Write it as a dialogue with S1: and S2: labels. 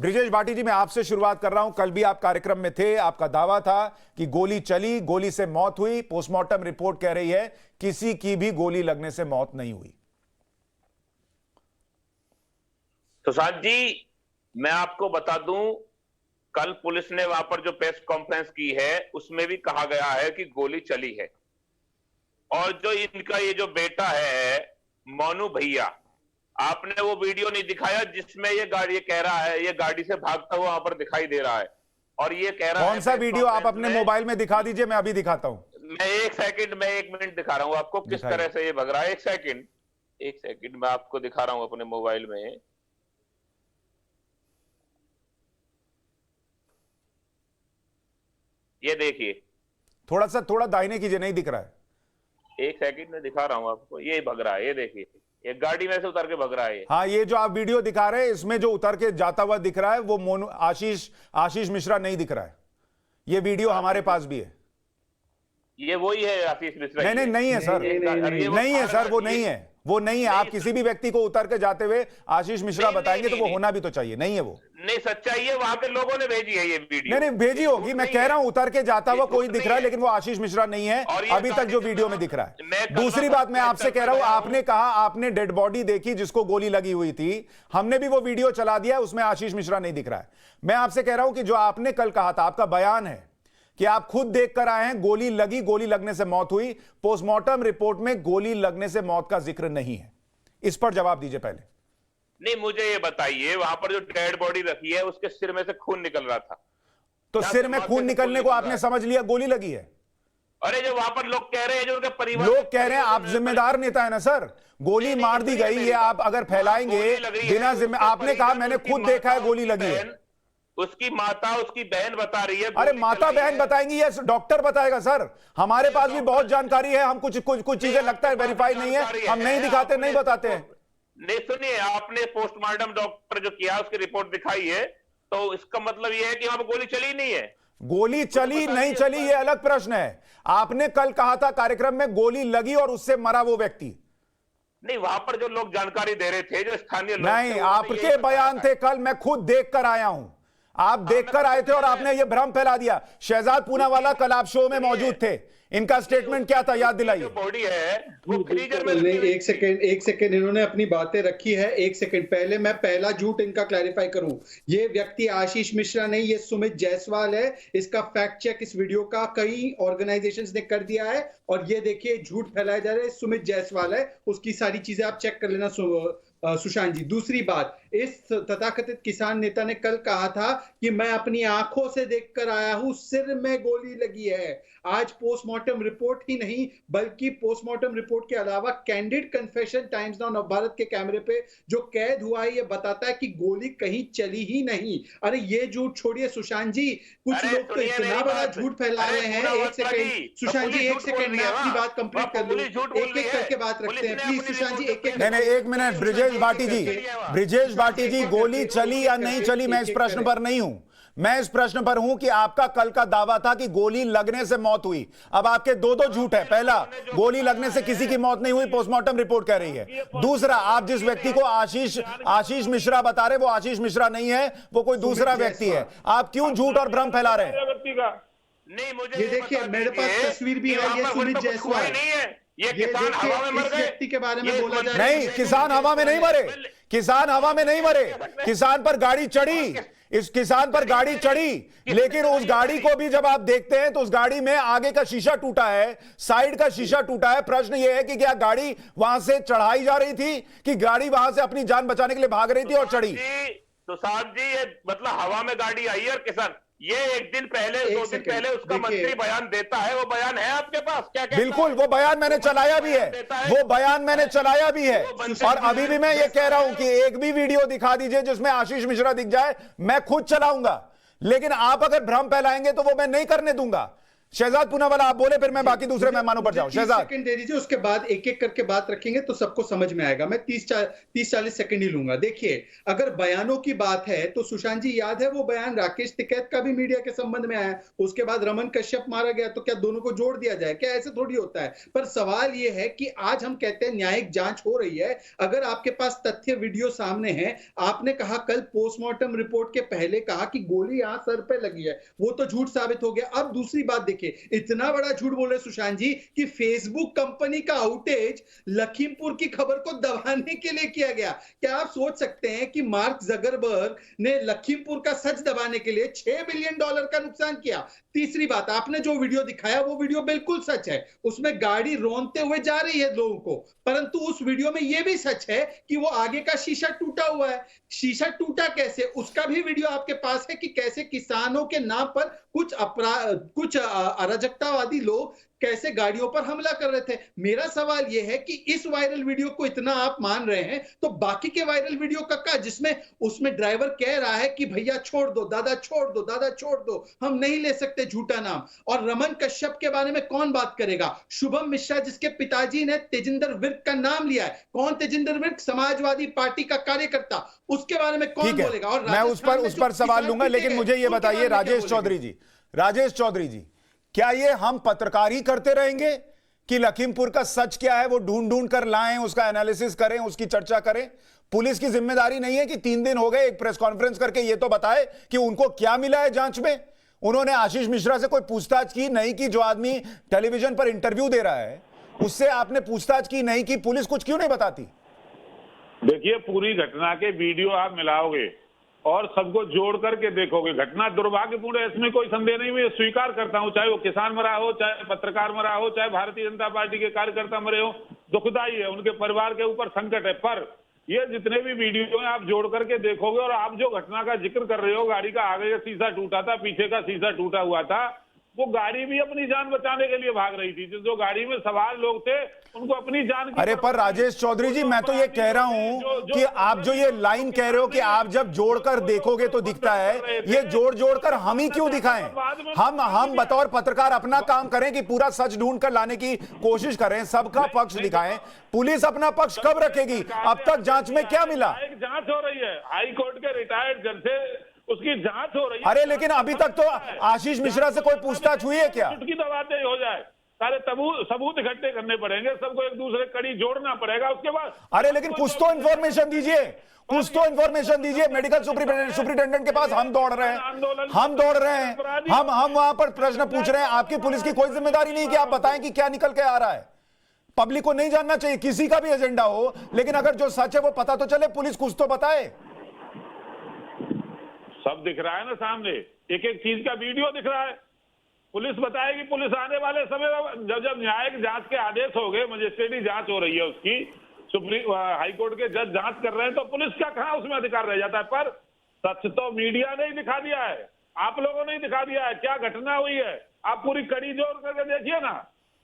S1: ब्रिजेश भाटी जी, मैं आपसे शुरुआत कर रहा हूं। कल भी आप कार्यक्रम में थे, आपका दावा था कि गोली चली, गोली से मौत हुई। पोस्टमार्टम रिपोर्ट कह रही है किसी की भी गोली लगने से मौत नहीं हुई।
S2: सुशांत जी, मैं आपको बता दूं, कल पुलिस ने वहां पर जो प्रेस कॉन्फ्रेंस की है उसमें भी कहा गया है कि गोली चली है। और जो इनका ये जो बेटा है मोनू भैया, आपने वो वीडियो नहीं दिखाया जिसमें ये कह रहा है, ये गाड़ी से भागता हुआ वहां पर दिखाई दे रहा है और ये कह रहा है।
S1: कौन सा वीडियो आप अपने मोबाइल में दिखा दीजिए, मैं अभी दिखाता हूं।
S2: मैं एक मिनट दिखा रहा हूं आपको किस तरह से ये भग रहा है। एक सेकंड मैं आपको दिखा रहा हूं अपने मोबाइल में। ये देखिए,
S1: थोड़ा दाहिने कीजिए, नहीं दिख रहा है।
S2: एक सेकंड में दिखा रहा हूं आपको। ये भग रहा है, ये देखिए, ये गाड़ी में से उतर के भग रहा है।
S1: हाँ, ये जो आप वीडियो दिखा रहे हैं, इसमें जो उतर के जाता हुआ दिख रहा है वो मोनू आशीष मिश्रा नहीं दिख रहा है। ये वीडियो हमारे पास भी है।
S2: ये वही है आशीष मिश्रा?
S1: नहीं है सर, नहीं है सर, वो नहीं है। आप किसी भी व्यक्ति को उतर के जाते हुए आशीष मिश्रा बताएंगे तो वो होना भी तो चाहिए। नहीं है वो।
S2: नहीं, सच्चाई है, वहां के लोगों ने भेजी है ये वीडियो।
S1: नहीं भेजी होगी, मैं कह रहा हूं उतर के जाता हुआ कोई दिख रहा है, लेकिन वो आशीष मिश्रा नहीं है अभी तक जो वीडियो में दिख रहा है। दूसरी बात मैं आपसे कह रहा हूं, आपने कहा आपने डेड बॉडी देखी जिसको गोली लगी हुई थी, हमने भी वो वीडियो चला दिया, उसमें आशीष मिश्रा नहीं दिख रहा है। मैं आपसे कह रहा हूं कि जो आपने कल कहा था, आपका बयान है कि आप खुद देख कर आए हैं गोली लगी, गोली लगने से मौत हुई। पोस्टमार्टम रिपोर्ट में गोली लगने से मौत का जिक्र नहीं है। इस पर जवाब दीजिए पहले।
S2: नहीं, मुझे ये बताइए, वहां पर जो डेड बॉडी रखी है उसके सिर में से खून निकल रहा था,
S1: तो सिर में खून निकलने को आपने समझ लिया गोली लगी है?
S2: अरे जो वहां पर लोग कह रहे हैं, जो उनके परिवार
S1: लोग कह रहे हैं, आप जिम्मेदार नेता है ना सर। गोली मार दी गई, ये आप अगर फैलाएंगे बिना जिम्मे, आपने कहा मैंने खुद देखा है गोली लगी है।
S2: उसकी माता, उसकी बहन बता रही है।
S1: अरे माता बहन बताएंगी या डॉक्टर बताएगा सर? हमारे पास भी बहुत जानकारी है, हम कुछ चीजें लगता है वेरीफाई नहीं है, हम नहीं दिखाते, नहीं बताते हैं।
S2: नहीं, सुनिए, आपने पोस्टमार्टम डॉक्टर जो किया उसकी रिपोर्ट दिखाई है, तो इसका मतलब यह है कि वहां पर गोली चली नहीं है।
S1: गोली चली नहीं चली ये अलग प्रश्न है। आपने कल कहा था कार्यक्रम में गोली लगी और उससे मरा वो व्यक्ति।
S2: नहीं, वहां पर जो लोग जानकारी दे रहे थे, जो स्थानीय लोग
S1: नहीं, आपके बयान थे कल, मैं खुद देख कर आया हूं। आप देखकर आए थे और आपने ये भ्रम फैला दिया। शहजाद पूनावाला कल आप शो में मौजूद थे, इनका स्टेटमेंट क्या था, याद दिलाइए।
S2: बॉडी है वो फ्रीजर में।
S3: एक सेकंड इन्होंने अपनी बातें रखी है। एक सेकंड पहले मैं पहला झूठ इनका क्लैरिफाई करूं। ये व्यक्ति आशीष मिश्रा नहीं, ये सुमित जायसवाल है। इसका फैक्ट चेक इस वीडियो का कई ऑर्गेनाइजेशंस ने कर दिया है और ये देखिए झूठ फैलाया जा रहा है, सुमित जायसवाल है। उसकी सारी चीजें आप चेक कर लेना सुशांत जी। दूसरी बात, इस तथाकथित किसान नेता ने कल कहा था कि मैं अपनी आंखों से देखकर आया हूं, सिर में गोली लगी है। आज पोस्टमार्टम रिपोर्ट ही नहीं बल्कि पोस्टमार्टम रिपोर्ट के अलावा candid confession times now Navbharat के कैमरे पे जो कैद हुआ है, ये बताता है कि गोली कहीं चली ही नहीं। अरे ये झूठ छोड़िए सुशांत जी, कुछ लोग तो इतना बड़ा झूठ फैला रहे हैं। एक सेकंड सुशांत जी, एक सेकंड, मैं अपनी बात कंप्लीट कर लूं। एक करके बात रखते हैं प्लीज सुशांत जी।
S1: एक मिनट ब्रिजेश भाटी जी, गोली चली या नहीं चली, मैं इस प्रश्न पर नहीं हूं। मैं इस प्रश्न पर हूं कि आपका कल का दावा था कि गोली लगने से मौत हुई। अब आपके दो झूठ है। पहला, गोली लगने से किसी की मौत नहीं हुई, पोस्टमार्टम रिपोर्ट कह रही है। दूसरा, आप जिस व्यक्ति को आशीष मिश्रा बता रहे, वो आशीष मिश्रा नहीं है, वो कोई दूसरा व्यक्ति है। आप क्यों झूठ और भ्रम फैला रहे हैं?
S2: नहीं, मुझे
S3: ये देखिए मेरे पास तस्वीर भी है, ये सुमित जायसवाल
S2: नहीं है। ये किसान हवा में मर गए।
S3: व्यक्ति के बारे में बोला जा रहा है।
S1: नहीं, किसान हवा में नहीं मरे, किसान हवा में नहीं मरे। किसान पर गाड़ी चढ़ी, इस किसान पर गाड़ी चढ़ी, लेकिन उस गाड़ी को भी जब आप देखते हैं तो उस गाड़ी में आगे का शीशा टूटा है, साइड का शीशा टूटा है। प्रश्न यह है कि क्या गाड़ी वहां से चढ़ाई जा रही थी कि गाड़ी वहां से अपनी जान बचाने के लिए भाग रही थी और चढ़ी?
S2: सुशांत जी, ये मतलब हवा में गाड़ी आई है और किसान, ये एक दिन पहले, 2 दिन पहले उसका मंत्री बयान देता है। वो बयान है आपके पास? क्या
S1: बिल्कुल, वो बयान मैंने चलाया भी है, वो बयान मैंने चलाया भी है। और अभी भी मैं ये कह रहा हूं कि एक भी वीडियो दिखा दीजिए जिसमें आशीष मिश्रा दिख जाए, मैं खुद चलाऊंगा। लेकिन आप अगर भ्रम फैलाएंगे तो वो मैं नहीं करने दूंगा। शहजाद पूनावाला आप बोले, फिर मैं बाकी दूसरे मेहमानों पर जाऊं। शहजाद
S3: सेकंड दे दीजिए, उसके बाद एक एक करके बात रखेंगे तो सबको समझ में आएगा। मैं 30-40 सेकंड ही लूंगा। देखिए, अगर बयानों की बात है तो सुशांत जी याद है वो बयान राकेश टिकैत का भी मीडिया के संबंध में आया, उसके बाद रमन कश्यप मारा गया, तो क्या दोनों को जोड़ दिया जाए? क्या ऐसे थोड़ी होता है? पर सवाल यह है कि आज हम कहते हैं न्यायिक जांच हो रही है, अगर आपके पास तथ्य वीडियो सामने है, आपने कहा कल पोस्टमार्टम रिपोर्ट के पहले कहा कि गोली यहां सर पे लगी है, वो तो झूठ साबित हो गया। अब दूसरी बात देखिए, इतना बड़ा झूठ बोले सुशांत जी कि फेसबुक कंपनी का आउटेज लखीमपुर की खबर को दबाने के लिए किया गया। क्या आप सोच सकते हैं कि मार्क जगरबर्ग ने लखीमपुर का सच दबाने के लिए $6 बिलियन का नुकसान किया? तीसरी बात, आपने जो वीडियो दिखाया वो वीडियो बिल्कुल सच है, उसमें गाड़ी रोनते हुए जा रही है लोगों को, परंतु उस वीडियो में यह भी सच है कि वो आगे का शीशा टूटा हुआ है। शीशा टूटा कैसे, उसका भी वीडियो आपके पास है कि कैसे किसानों के नाम पर कुछ अराजकतावादी लोग कैसे गाड़ियों पर हमला कर रहे थे। मेरा सवाल यह है कि इस वायरल वीडियो को इतना आप मान रहे हैं, तो बाकी के वायरल वीडियो का क्या, जिसमें उसमें ड्राइवर कह रहा है कि भैया छोड़ दो, दादा छोड़ दो, दादा छोड़ दो, हम नहीं ले सकते झूठा नाम। और रमन कश्यप के बारे में कौन बात करेगा? शुभम मिश्रा जिसके पिताजी ने तेजिंदर विर्क का नाम लिया है, कौन तेजिंदर विर्क? समाजवादी पार्टी का कार्यकर्ता, उसके बारे में कौन बोलेगा? और
S1: मैं उस पर सवाल लूंगा, लेकिन मुझे ये बताइए राजेश चौधरी जी, क्या ये हम पत्रकारी करते रहेंगे कि लखीमपुर का सच क्या है वो ढूंढ ढूंढ कर लाएं, उसका एनालिसिस करें, उसकी चर्चा करें? पुलिस की जिम्मेदारी नहीं है कि 3 दिन हो गए एक प्रेस कॉन्फ्रेंस करके ये तो बताए कि उनको क्या मिला है जांच में? उन्होंने आशीष मिश्रा से कोई पूछताछ की नहीं की? जो आदमी टेलीविजन पर इंटरव्यू दे रहा है उससे आपने पूछताछ की नहीं की? पुलिस कुछ क्यों नहीं बताती?
S4: देखिए, पूरी घटना के वीडियो आप मिलाओगे और सबको जोड़ करके देखोगे, घटना दुर्भाग्यपूर्ण है, इसमें कोई संदेह नहीं। मैं स्वीकार करता हूं, चाहे वो किसान मरा हो, चाहे पत्रकार मरा हो, चाहे भारतीय जनता पार्टी के कार्यकर्ता मरे हो, दुखदाई है, उनके परिवार के ऊपर संकट है। पर ये जितने भी वीडियो हैं आप जोड़ करके देखोगे, और आप जो घटना का जिक्र कर रहे हो, गाड़ी का आगे का शीशा टूटा था, पीछे का शीशा टूटा हुआ था, वो गाड़ी भी अपनी जान बचाने के लिए भाग रही थी। जो गाड़ी में सवार लोग थे उनको अपनी जान की,
S1: अरे पर राजेश चौधरी जी, मैं तो ये कह रहा हूं कि आप जो ये लाइन कह रहे हो कि आप जब जोड़कर देखोगे तो दिखता है, ये जोड़कर हम ही क्यों दिखाएं? हम बतौर पत्रकार अपना काम करें कि पूरा सच ढूंढ कर लाने की कोशिश करें, सबका पक्ष दिखाएं। पुलिस अपना पक्ष कब रखेगी? अब तक जांच में क्या मिला?
S4: एक जांच हो रही है, हाई कोर्ट के रिटायर्ड जज से उसकी जांच हो रही है।
S1: अरे लेकिन अभी तक तो आशीष मिश्रा से कोई पूछताछ हुई है क्या?
S4: चुटकी दबाते ही हो जाए, सारे सबूत इकट्ठे करने पड़ेंगे, सबको एक दूसरे कड़ी जोड़ना पड़ेगा, उसके बाद।
S1: अरे लेकिन कुछ तो इंफॉर्मेशन दीजिए, मेडिकल सुपरिटेंडेंट के पास हम दौड़ रहे हैं, हम वहां पर प्रश्न पूछ रहे हैं। आपकी पुलिस की कोई जिम्मेदारी नहीं कि आप बताएं कि क्या निकल के आ रहा है। पब्लिक को नहीं जानना चाहिए, किसी का भी एजेंडा हो, लेकिन अगर जो सच है वो पता तो चले, पुलिस कुछ तो बताए।
S4: सब दिख रहा है ना सामने, एक एक चीज का वीडियो दिख रहा है। पुलिस बताएगी, पुलिस आने वाले समय जब न्यायिक जांच के आदेश हो गए, मजिस्ट्रेटी जांच हो रही है उसकी, सुप्रीम हाईकोर्ट के जज जांच कर रहे हैं, तो पुलिस का कहां उसमें अधिकार रह जाता है? पर सच तो मीडिया ने ही दिखा दिया है, आप लोगों ने ही दिखा दिया है क्या घटना हुई है। आप पूरी कड़ी जोड़ करके देखिए ना,